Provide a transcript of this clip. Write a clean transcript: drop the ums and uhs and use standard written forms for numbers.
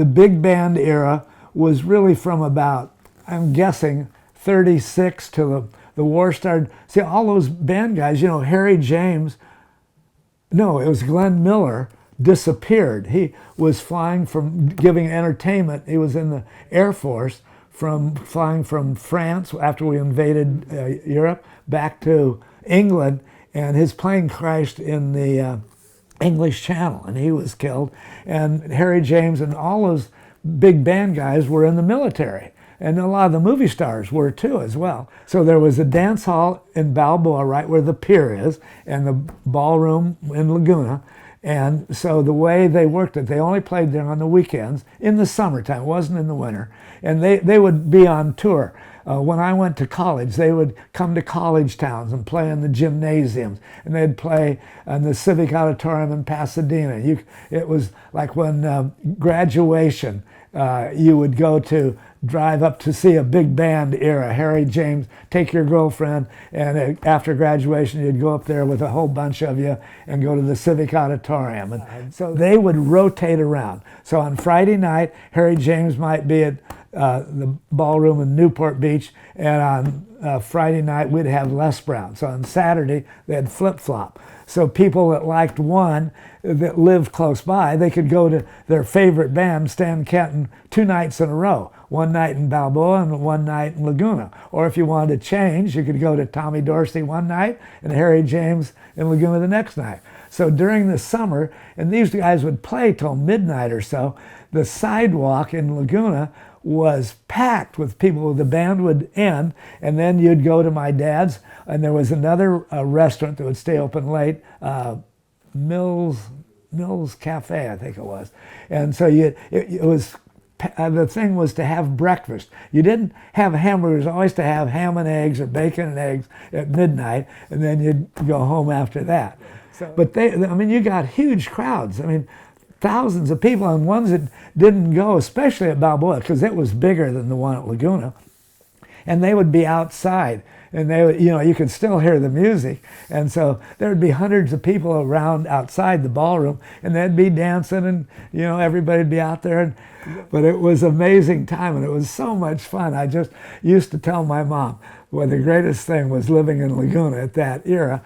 the big band era was really from about, I'm guessing, 36 till the war started. See, all those band guys, you know, Harry James, no, it was Glenn Miller, disappeared. He was flying from giving entertainment. He was in the Air Force, flying from France after we invaded Europe back to England, and his plane crashed in the English Channel, and he was killed. And Harry James and all those big band guys were in the military, and a lot of the movie stars were too as well. So there was a dance hall in Balboa, right where the pier is, and the ballroom in Laguna. And so the way they worked it, they only played there on the weekends in the summertime. It wasn't in the winter. And they would be on tour. When I went to college, they would come to college towns and play in the gymnasiums. And they'd play in the Civic Auditorium in Pasadena. It was like when graduation, you would go to drive up to see a big band era. Harry James, take your girlfriend, and after graduation you'd go up there with a whole bunch of you and go to the Civic Auditorium. And so they would rotate around. So on Friday night, Harry James might be at the ballroom in Newport Beach, and on Friday night we'd have Les Brown. So on Saturday they had flip-flop. So people that liked one that lived close by, they could go to their favorite band, Stan Kenton, 2 nights in a row. One night in Balboa and one night in Laguna. Or if you wanted to change, you could go to Tommy Dorsey one night and Harry James in Laguna the next night. So during the summer, and these guys would play till midnight or so, the sidewalk in Laguna was packed with people. The band would end, and then you'd go to my dad's, and there was another restaurant that would stay open late, Mills Cafe, I think it was. And so it was, the thing was to have breakfast. You didn't have hamburgers, always to have ham and eggs or bacon and eggs at midnight, and then you'd go home after that. But I mean, you got huge crowds. I mean, thousands of people, and ones that didn't go, especially at Balboa, because it was bigger than the one at Laguna. And they would be outside, and they would, you know, you could still hear the music. And so there would be hundreds of people around outside the ballroom, and they'd be dancing, and, you know, everybody'd be out there. But it was an amazing time, and it was so much fun. I just used to tell my mom, well, the greatest thing was living in Laguna at that era.